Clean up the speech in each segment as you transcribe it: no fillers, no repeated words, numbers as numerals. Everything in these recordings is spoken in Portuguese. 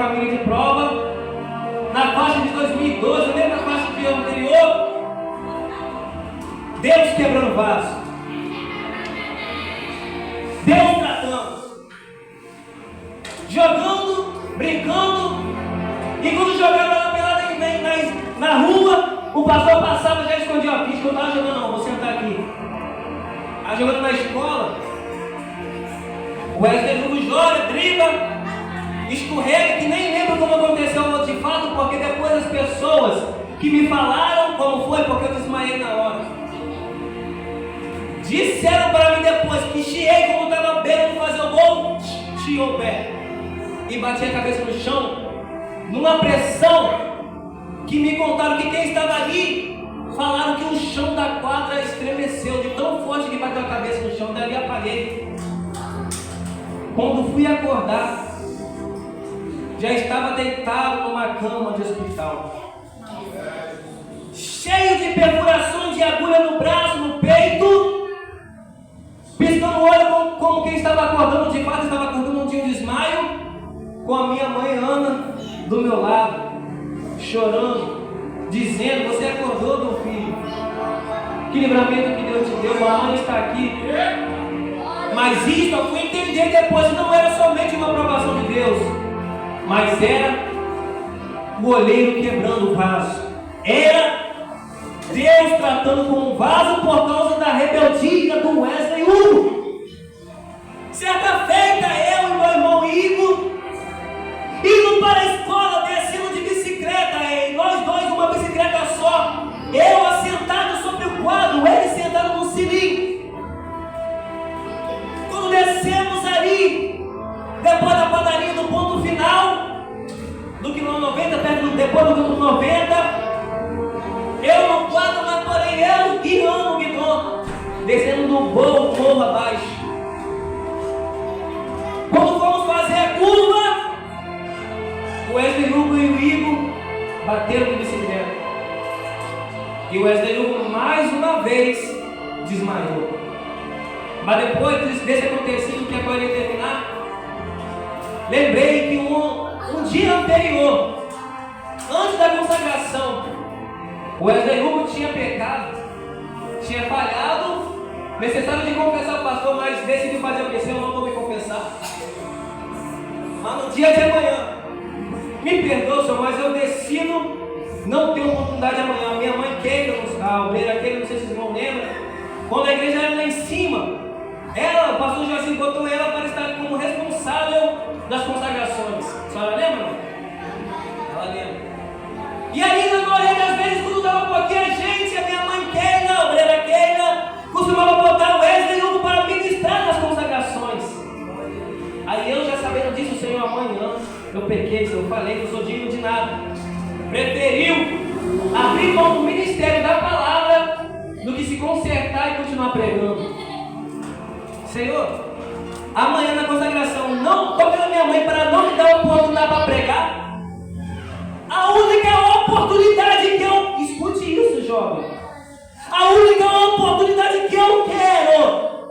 família de prova. Na faixa de 2012, lembra a faixa do ano anterior? Deus quebrando vaso. Deus tratando. Jogando, brincando. E quando jogava lá pelada na rua, o pastor passava e já escondia a ficha. Eu não estava jogando, não, vou sentar aqui. Aí jogando na escola, o Wesley joga, dribla, escorrega, que nem lembro como aconteceu de fato, porque depois as pessoas que me falaram como foi, porque eu desmaiei na hora, disseram para mim depois que chiei como estava beirando de fazer o gol, chiou o pé e bati a cabeça no chão, numa pressão que me contaram que quem estava ali falaram que o chão da quadra estremeceu de tão forte que bateu a cabeça no chão. Dali apaguei. Quando fui acordar, já estava deitado numa cama de hospital, cheio de perfurações de agulha no braço, no peito, piscando o olho como quem estava acordando. De fato estava acordando, não tinha um desmaio, com a minha mãe Ana do meu lado, chorando, dizendo: você acordou, meu filho? Que livramento que Deus te deu, a mãe está aqui. Mas isso eu fui entender depois que não era somente uma aprovação de Deus, mas era o oleiro quebrando o vaso. Era Deus tratando com o vaso por causa da rebeldia do Wesley Hugo. Certa feita, eu e meu irmão Igor indo para a escola, descendo de bicicleta, nós dois numa bicicleta só, eu assentado sobre o quadro, ele sentado no cilindro. Quando descemos ali, depois da padaria do ponto final, do quilômetro 90, depois do quilômetro 90, eu no quadro, mas porém eu guiando o guidão, descendo do morro abaixo. Quando fomos fazer a curva, o Wesley Hugo e o Igor bateram de bicicleta. E o Wesley Hugo mais uma vez desmaiou. Mas depois desse acontecido, que agora ia terminar, lembrei que um dia anterior, antes da consagração, o Wesley Hugo tinha pecado, tinha falhado, necessário de confessar o pastor, mas decidiu fazer o que? Senhor, eu não vou me confessar. Mas no dia de amanhã, me perdoa, Senhor, mas eu decido não ter oportunidade amanhã. Minha mãe queira nos carros, aquele, não sei se vocês vão lembrar, quando a igreja era lá em cima, ela, o pastor Joacim botou ela para estar como responsável das consagrações. A senhora lembra, não? Ela lembra. E ainda na maioria das vezes, quando dava pouquinho a gente, a minha mãe Keila, a obreira Keila, costumava botar o Wesley Hugo para ministrar nas consagrações. Aí eu, já sabendo disso, Senhor, amanhã eu pequei, Senhor, eu falei que eu sou digno de nada. Preferiu abrir mão do ministério da palavra do que se consertar e continuar pregando. Senhor, amanhã na consagração, não toque na minha mãe para não me dar a oportunidade para pregar. A única oportunidade que eu... Escute isso, jovem. A única oportunidade que eu quero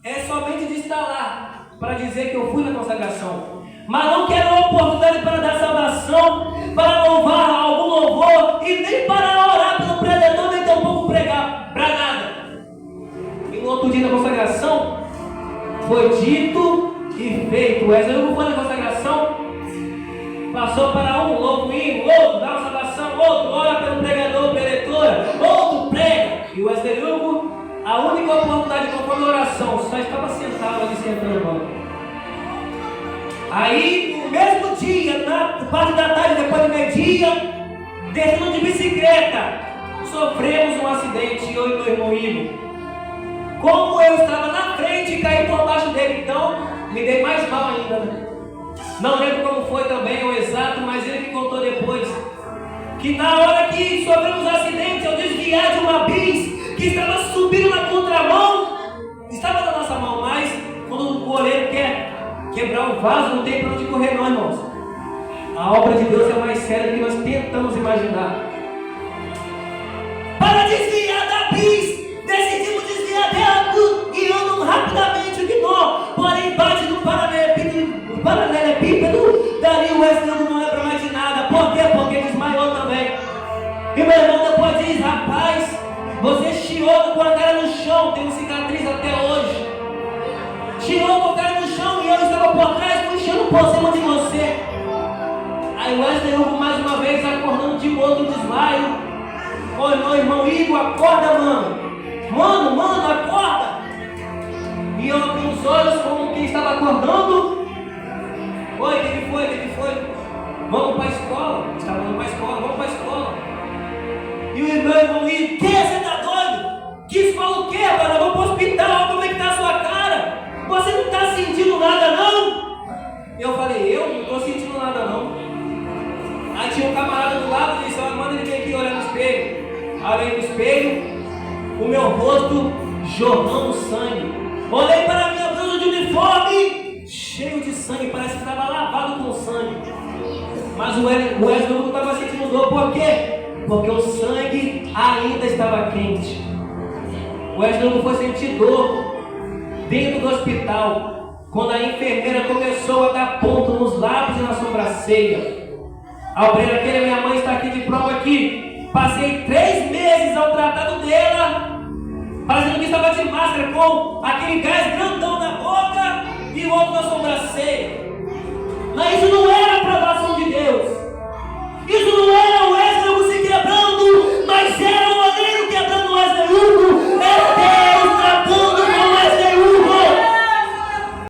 é somente de estar lá para dizer que eu fui na consagração. Mas não quero a oportunidade para dar salvação, para louvar algum louvor e nem para orar pelo pregador, nem tampouco pregar para nada. E no outro dia da consagração, foi dito e feito. O Wesley Hugo foi na consagração, passou para um, louva o hino, outro dá uma salvação, outro ora pelo pregador, preletora, outro prega. E o Wesley Hugo, a única oportunidade que foi na oração, só estava sentado ali sentando o banco. Aí, no mesmo dia, na parte da tarde, depois do meio-dia, descendo de bicicleta, sofremos um acidente, eu e meu irmão Igor. Como eu estava na frente e caí por baixo dele, então me dei mais mal ainda, né? Não lembro como foi também o exato, mas ele me contou depois que na hora que sofremos um acidente, eu desviar de uma bis que estava subindo na contramão, estava na nossa mão, mas quando o goleiro quer quebrar o vaso, não tem para onde correr não, irmãos. A obra de Deus é mais séria do que nós tentamos imaginar. Para desviar da bis, decidimos desviar dela, guiando rapidamente o guidão, porém bate no paralelepípedo, dali o Wesley Hugo outra com a cara no chão, tem uma cicatriz até hoje. Tinha outra com a cara no chão e eu estava por trás, puxando por cima de você. Aí o Wesley Hugo mais uma vez acordando de outro desmaio. Oi, meu irmão Igor, acorda, mano. Mano, acorda. E eu abri os olhos como quem estava acordando. Oi, o que foi? Vamos para a escola. Estava indo para a escola, vamos para a escola. E o meu irmão Igor, que? Você tá doido? Que escola o quê, mano? Vamos para o hospital, como é que tá a sua cara? Você não está sentindo nada, não? Eu falei, eu não estou sentindo nada, não. Aí tinha um camarada do lado e disse, manda ele vir aqui olhar no espelho. Aí olhei no espelho, o meu rosto jorrando sangue. Olhei para a minha blusa de uniforme, cheio de sangue, parece que estava lavado com sangue. Mas o Wesley não estava sentindo dor, por quê? Porque o sangue ainda estava quente. O Wesley não foi sentir dor dentro do hospital, quando a enfermeira começou a dar ponto nos lábios e na sobrancelha. Albrena, minha mãe está aqui de prova aqui. Passei 3 meses ao tratado dela, fazendo que estava de máscara, com aquele gás grandão na boca e o outro na sobrancelha.